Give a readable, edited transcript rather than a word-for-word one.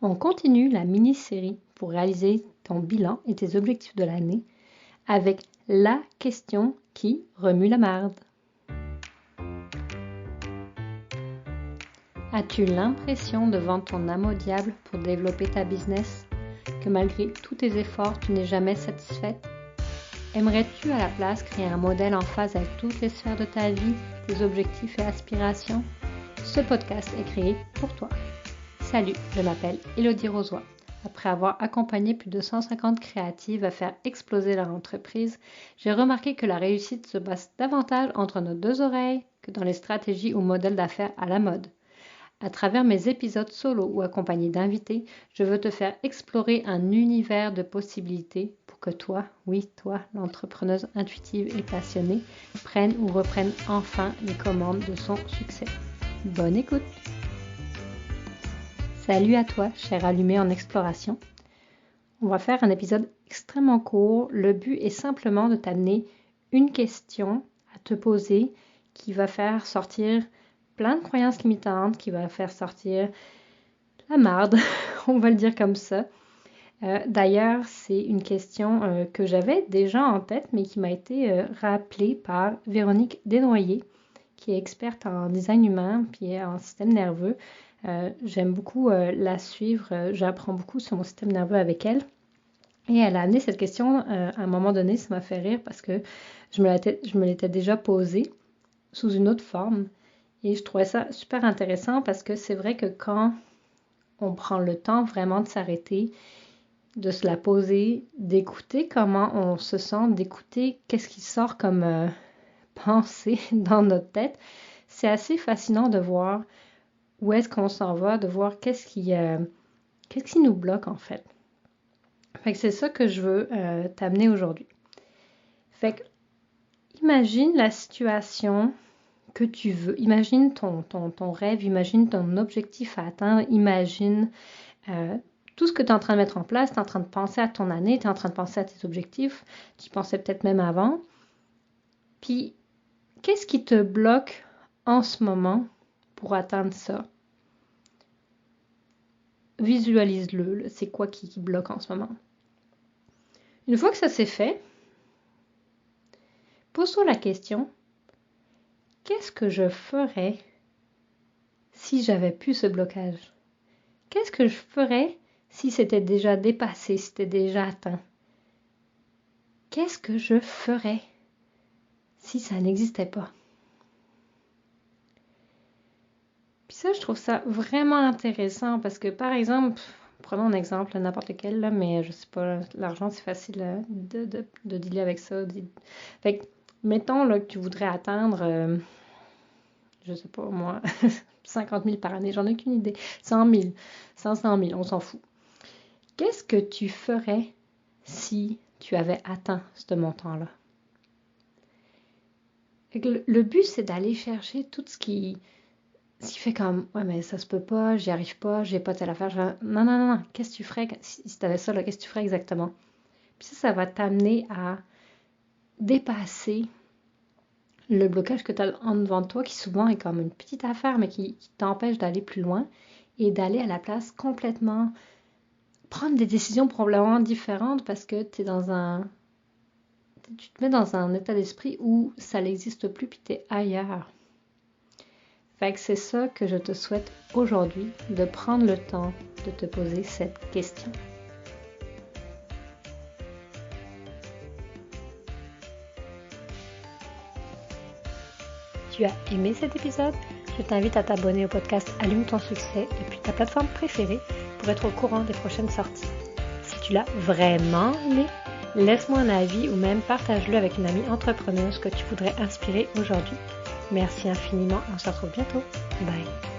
On continue la mini-série pour réaliser ton bilan et tes objectifs de l'année avec la question qui remue la marde. As-tu l'impression de vendre ton âme au diable pour développer ta business, que malgré tous tes efforts, tu n'es jamais satisfaite? Aimerais-tu à la place créer un modèle en phase avec toutes les sphères de ta vie, tes objectifs et aspirations? Ce podcast est créé pour toi. Salut, je m'appelle Élodie Rozoy. Après avoir accompagné plus de 150 créatives à faire exploser leur entreprise, j'ai remarqué que la réussite se passe davantage entre nos deux oreilles que dans les stratégies ou modèles d'affaires à la mode. À travers mes épisodes solo ou accompagnés d'invités, je veux te faire explorer un univers de possibilités pour que toi, oui toi, l'entrepreneuse intuitive et passionnée, prenne ou reprenne enfin les commandes de son succès. Bonne écoute! Salut à toi, cher allumé en exploration. On va faire un épisode extrêmement court. Le but est simplement de t'amener une question à te poser qui va faire sortir plein de croyances limitantes, qui va faire sortir la marde, on va le dire comme ça. D'ailleurs, c'est une question que j'avais déjà en tête, mais qui m'a été rappelée par Véronique Desnoyers, qui est experte en design humain puis en système nerveux. J'aime beaucoup la suivre, j'apprends beaucoup sur mon système nerveux avec elle. Et elle a amené cette question à un moment donné, ça m'a fait rire parce que je me l'étais déjà posée sous une autre forme. Et je trouvais ça super intéressant parce que c'est vrai que quand on prend le temps vraiment de s'arrêter, de se la poser, d'écouter comment on se sent, d'écouter qu'est-ce qui sort comme pensée dans notre tête, c'est assez fascinant de voir où est-ce qu'on s'en va, de voir qu'est-ce qui nous bloque en fait. Fait que c'est ça que je veux t'amener aujourd'hui. Fait que imagine la situation que tu veux. Imagine ton rêve, imagine ton objectif à atteindre, imagine tout ce que tu es en train de mettre en place, tu es en train de penser à ton année, tu es en train de penser à tes objectifs, tu pensais peut-être même avant. Puis, qu'est-ce qui te bloque en ce moment pour atteindre ça? Visualise-le, c'est quoi qui bloque en ce moment? Une fois que ça c'est fait, pose-toi la question, qu'est-ce que je ferais si j'avais plus ce blocage? Qu'est-ce que je ferais si c'était déjà dépassé, si c'était déjà atteint? Qu'est-ce que je ferais si ça n'existait pas? Puis ça, je trouve ça vraiment intéressant parce que, par exemple, prenons un exemple, n'importe lequel, là, mais je sais pas, l'argent, c'est facile de dealer avec ça. Fait que, mettons là, que tu voudrais atteindre, je sais pas moi, 50 000 par année, j'en ai aucune idée, 100 000, 500 000, on s'en fout. Qu'est-ce que tu ferais si tu avais atteint ce montant-là? Le but, c'est d'aller chercher tout ce qui fait comme, ouais, mais ça se peut pas, j'y arrive pas, j'ai pas telle affaire. Non. Qu'est-ce que tu ferais si tu avais ça, là, qu'est-ce que tu ferais exactement? Puis ça va t'amener à dépasser le blocage que tu as en devant de toi, qui souvent est comme une petite affaire, mais qui t'empêche d'aller plus loin et d'aller à la place complètement prendre des décisions probablement différentes parce que tu te mets dans un état d'esprit où ça n'existe plus puis tu es ailleurs. Fait que c'est ça que je te souhaite aujourd'hui, de prendre le temps de te poser cette question. Tu as aimé cet épisode? Je t'invite à t'abonner au podcast Allume ton succès depuis ta plateforme préférée pour être au courant des prochaines sorties. Si tu l'as vraiment aimé, laisse-moi un avis ou même partage-le avec une amie entrepreneuse que tu voudrais inspirer aujourd'hui. Merci infiniment, on se retrouve bientôt. Bye.